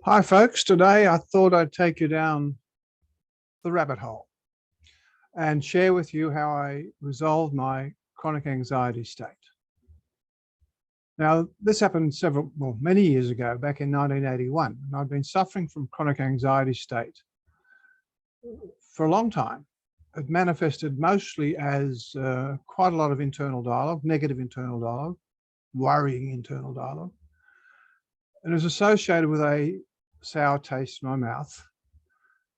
Hi folks, today I thought I'd take you down the rabbit hole and share with you how I resolved my chronic anxiety state. Now, this happened many years ago, back in 1981, and I'd been suffering from chronic anxiety state for a long time. It manifested mostly as quite a lot of internal dialogue, negative internal dialogue, worrying internal dialogue, and it was associated with a sour taste in my mouth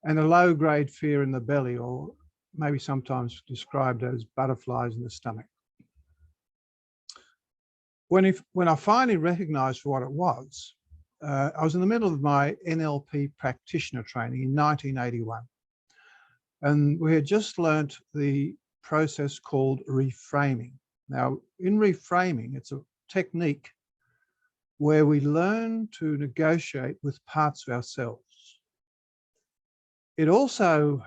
and a low-grade fear in the belly, or maybe sometimes described as butterflies in the stomach. When I finally recognized for what it was, I was in the middle of my NLP practitioner training in 1981. And we had just learnt the process called reframing. Now, in reframing, it's a technique where we learn to negotiate with parts of ourselves. It also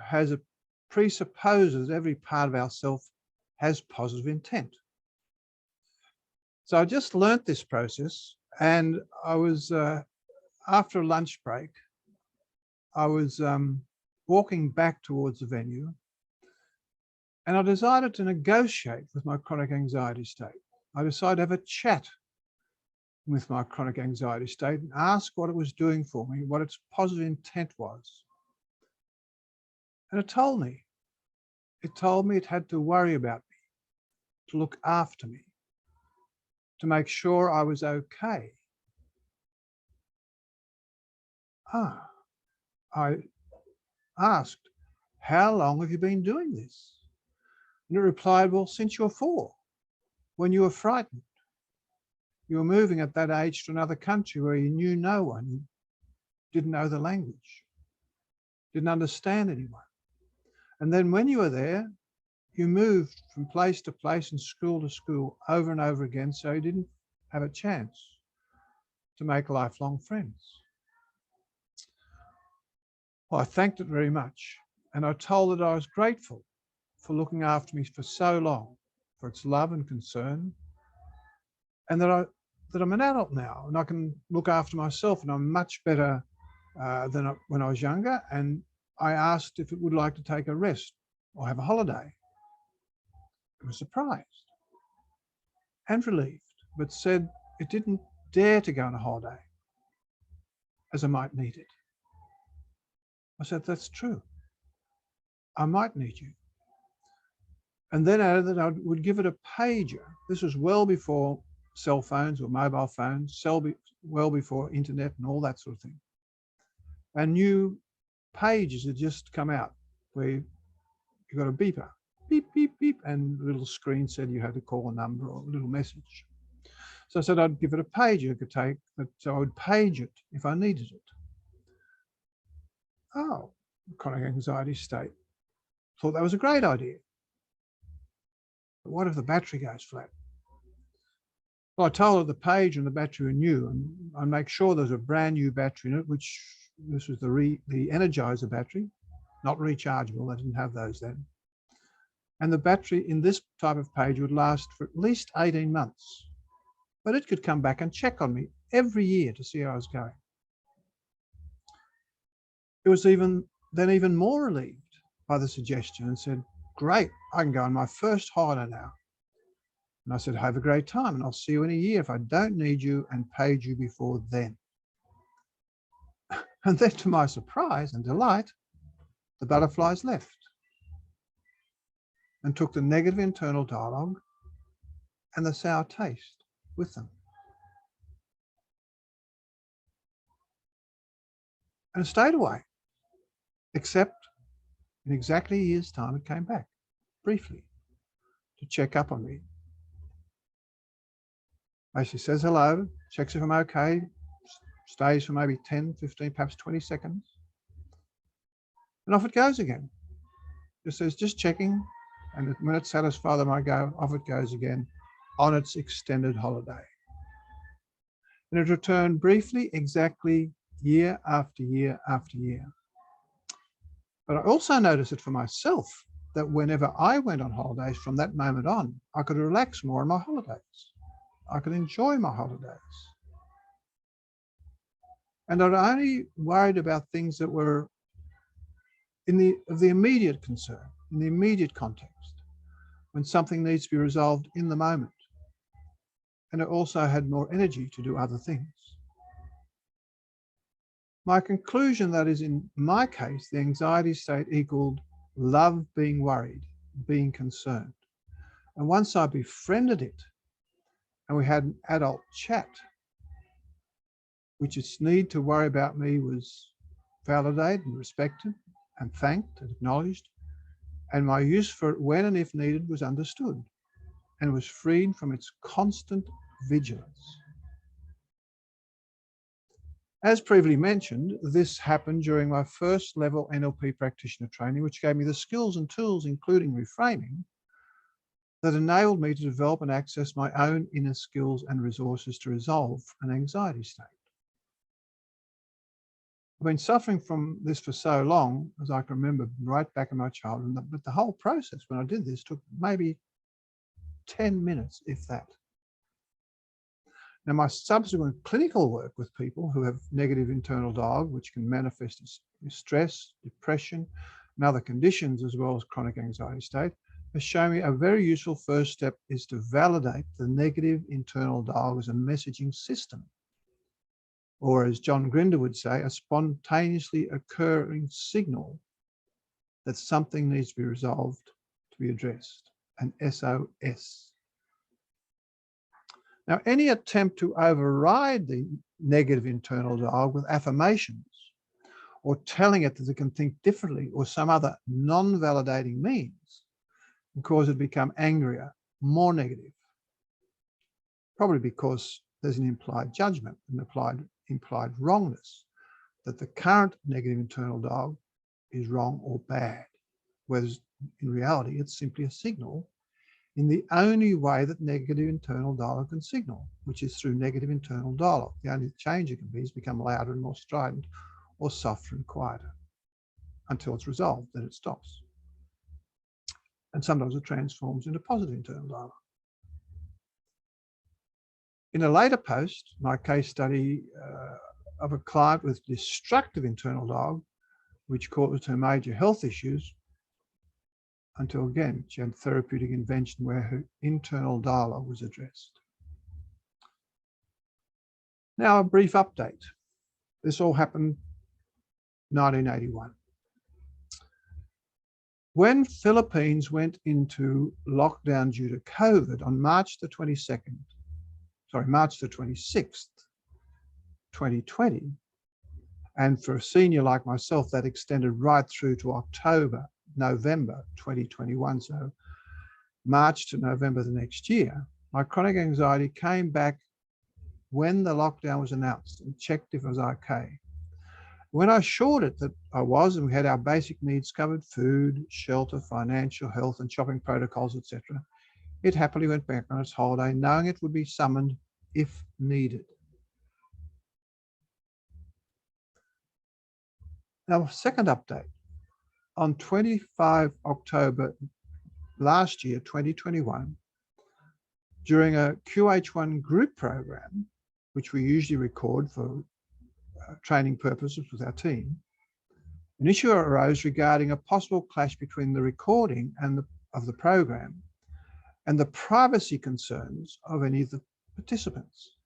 presupposes every part of ourself has positive intent. So I just learnt this process, and I was, after a lunch break, I was walking back towards the venue, and I decided to negotiate with my chronic anxiety state. I decided to have a chat with my chronic anxiety state and ask what it was doing for me, what its positive intent was. And it told me it had to worry about me, to look after me, to make sure I was okay. I asked, how long have you been doing this? And it replied, well, since you were 4, when you were frightened. You were moving at that age to another country where you knew no one, you didn't know the language, didn't understand anyone. And then when you were there, you moved from place to place and school to school over and over again, so you didn't have a chance to make lifelong friends. Well, I thanked it very much, and I told it I was grateful for looking after me for so long, for its love and concern, and that I'm an adult now and I can look after myself, and I'm much better than when I was younger. And I asked if it would like to take a rest or have a holiday. It was surprised and relieved, but said it didn't dare to go on a holiday as I might need it. I said, that's true. I might need you. And then added that I would give it a pager. This was well before cell phones or mobile phones, well before internet and all that sort of thing. And new pages had just come out where you got a beeper, beep, beep, beep, and a little screen said you had to call a number or a little message. So I said I'd give it a pager I could take, so I would page it if I needed it. Oh, chronic anxiety state. Thought that was a great idea. But what if the battery goes flat? Well, I told her the page and the battery were new, and I'd make sure there's a brand new battery in it, which this was the Energizer battery, not rechargeable. I didn't have those then. And the battery in this type of page would last for at least 18 months. But it could come back and check on me every year to see how I was going. It was even more relieved by the suggestion and said, great, I can go on my first holiday now. And I said, have a great time, and I'll see you in a year if I don't need you, and page you before then. And then, to my surprise and delight, the butterflies left and took the negative internal dialogue and the sour taste with them. And it stayed away, except in exactly a year's time, it came back briefly to check up on me. Basically says hello, checks if I'm okay, stays for maybe 10, 15, perhaps 20 seconds. And off it goes again. Just says, just checking. And when it's satisfied, I might go, off it goes again on its extended holiday. And it returned briefly, exactly year after year after year. But I also noticed it for myself, that whenever I went on holidays from that moment on, I could relax more on my holidays. I could enjoy my holidays. And I'd only worried about things that were of the immediate concern, in the immediate context, when something needs to be resolved in the moment. And it also had more energy to do other things. My conclusion, that is, in my case, the anxiety state equaled love being worried, being concerned. And once I befriended it and we had an adult chat, which its need to worry about me was validated and respected and thanked and acknowledged, and my use for it when and if needed was understood and was freed from its constant vigilance. As previously mentioned, this happened during my first level NLP practitioner training, which gave me the skills and tools, including reframing, that enabled me to develop and access my own inner skills and resources to resolve an anxiety state. I've been suffering from this for so long, as I can remember right back in my childhood, but the whole process when I did this took maybe 10 minutes, if that. Now, my subsequent clinical work with people who have negative internal dialogue, which can manifest as stress, depression, and other conditions, as well as chronic anxiety state, has shown me a very useful first step is to validate the negative internal dialogue as a messaging system, or as John Grinder would say, a spontaneously occurring signal that something needs to be resolved, to be addressed, an SOS. Now, any attempt to override the negative internal dialogue with affirmations or telling it that it can think differently or some other non-validating means can cause it to become angrier, more negative, probably because there's an implied judgment, an implied wrongness, that the current negative internal dialogue is wrong or bad, whereas in reality it's simply a signal in the only way that negative internal dialogue can signal, which is through negative internal dialogue. The only change it can be is become louder and more strident, or softer and quieter, until it's resolved, then it stops. And sometimes it transforms into positive internal dialogue. In a later post, my case study of a client with destructive internal dialogue, which caused her major health issues, until again she had therapeutic intervention where her internal dialogue was addressed. Now, a brief update. This all happened 1981. When Philippines went into lockdown due to COVID on March the 26th, 2020, and for a senior like myself, that extended right through to November 2021, so March to November the next year, my chronic anxiety came back when the lockdown was announced and checked if it was okay. When I assured it that I was, and we had our basic needs covered, food, shelter, financial, health, and shopping protocols, etc., it happily went back on its holiday, knowing it would be summoned if needed. Now, second update. On 25 October last year, 2021, during a QH1 group program, which we usually record for training purposes with our team, an issue arose regarding a possible clash between the recording of the program and the privacy concerns of any of the participants.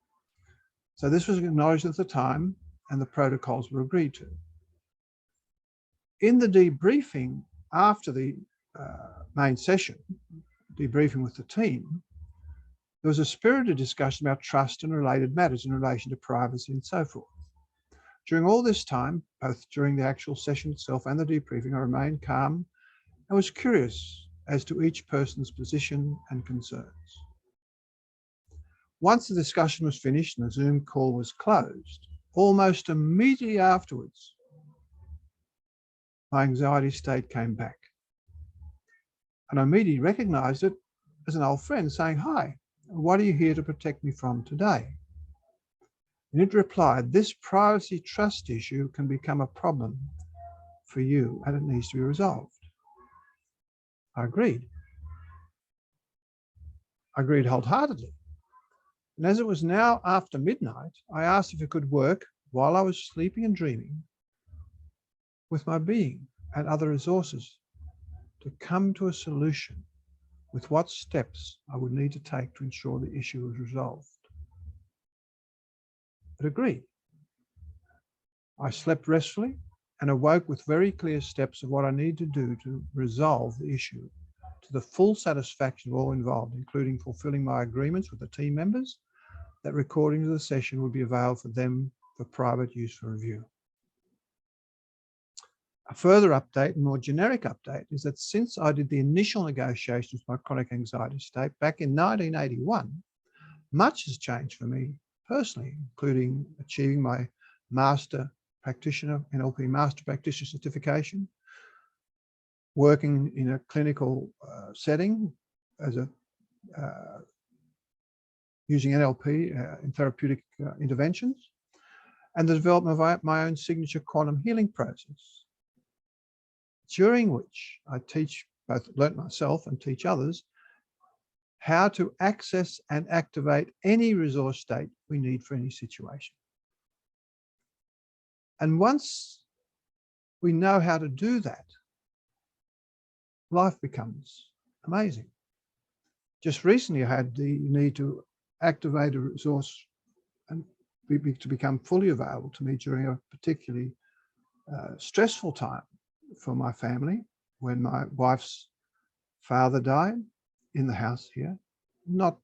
So this was acknowledged at the time and the protocols were agreed to. In the debriefing after the main session, debriefing with the team, there was a spirited discussion about trust and related matters in relation to privacy and so forth. During all this time, both during the actual session itself and the debriefing, I remained calm and was curious as to each person's position and concerns. Once the discussion was finished and the Zoom call was closed, almost immediately afterwards, my anxiety state came back. And I immediately recognized it as an old friend saying, "Hi, what are you here to protect me from today?" And it replied, "This privacy trust issue can become a problem for you and it needs to be resolved." I agreed. I agreed wholeheartedly. And as it was now after midnight, I asked if it could work while I was sleeping and dreaming with my being and other resources to come to a solution with what steps I would need to take to ensure the issue was resolved. It agreed. I slept restfully and awoke with very clear steps of what I need to do to resolve the issue to the full satisfaction of all involved, including fulfilling my agreements with the team members that recordings of the session would be available for them for private use for review. A further update, a more generic update, is that since I did the initial negotiations with my chronic anxiety state back in 1981, much has changed for me personally, including achieving my Master Practitioner, NLP Master Practitioner certification, working in a clinical setting as a using NLP in therapeutic interventions, and the development of my own signature quantum healing process, during which I both learnt myself and teach others how to access and activate any resource state we need for any situation. And once we know how to do that, life becomes amazing. Just recently, I had the need to activate a resource and to become fully available to me during a particularly stressful time for my family when my wife's father died in the house here. Not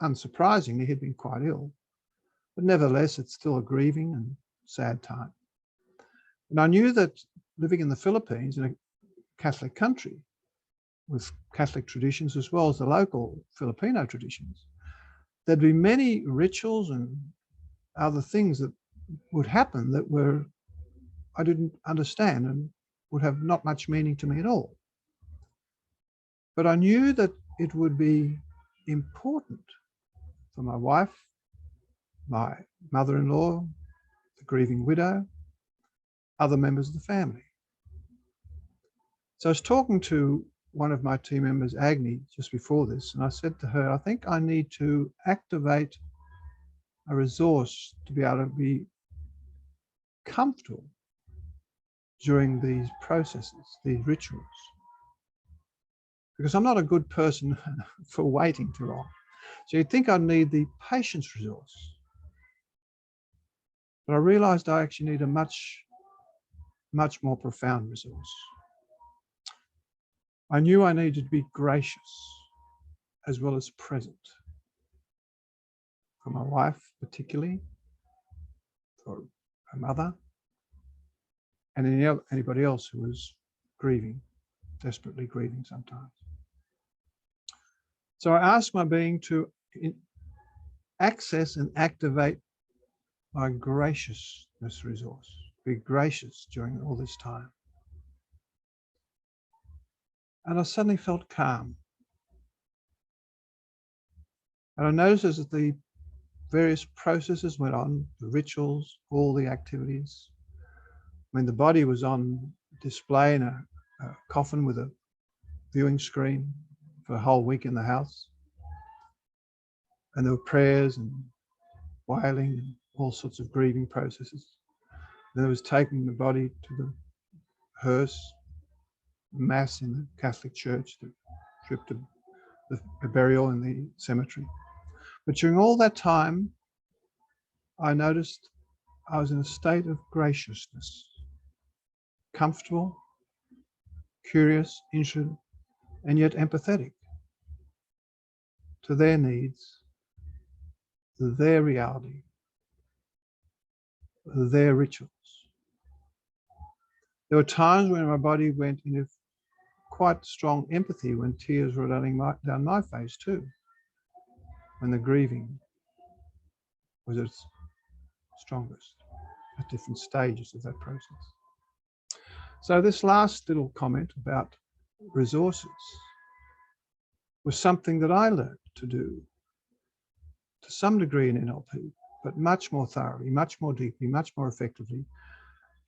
unsurprisingly, he'd been quite ill, but nevertheless, it's still a grieving and sad time. And I knew that living in the Philippines, in a Catholic country, with Catholic traditions as well as the local Filipino traditions, there'd be many rituals and other things that would happen that I didn't understand and would have not much meaning to me at all. But I knew that it would be important for my wife, my mother-in-law, the grieving widow, other members of the family. So I was talking to one of my team members, Agni, just before this, and I said to her, I think I need to activate a resource to be able to be comfortable during these processes, these rituals, because I'm not a good person for waiting too long. So you'd think I'd need the patience resource, but I realized I actually need a much more profound resource. I knew I needed to be gracious as well as present for my wife, particularly for her mother, and anybody else who was grieving, desperately grieving sometimes. So I asked my being to access and activate my graciousness resource, be gracious during all this time. And I suddenly felt calm. And I noticed as the various processes went on, the rituals, all the activities, when the body was on display in a coffin with a viewing screen for a whole week in the house, and there were prayers and wailing and all sorts of grieving processes. Then it was taking the body to the hearse, mass in the Catholic Church, the trip to the burial in the cemetery. But during all that time, I noticed I was in a state of graciousness, comfortable, curious, interested, and yet empathetic to their needs, to their reality, their rituals. There were times when my body went into quite strong empathy, when tears were running down my face too, when the grieving was at its strongest, at different stages of that process. So this last little comment about resources was something that I learned to do to some degree in NLP, but much more thoroughly, much more deeply, much more effectively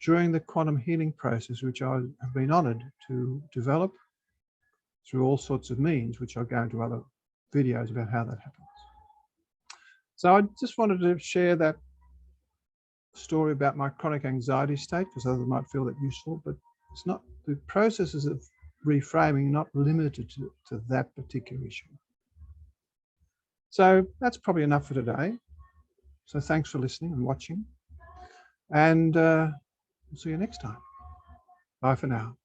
during the quantum healing process, which I have been honored to develop through all sorts of means, which I'll go into other videos about how that happens. So I just wanted to share that story about my chronic anxiety state because others might feel that useful, but it's not, the processes of reframing not limited to that particular issue. So that's probably enough for today. So thanks for listening and watching, and we'll see you next time. Bye for now.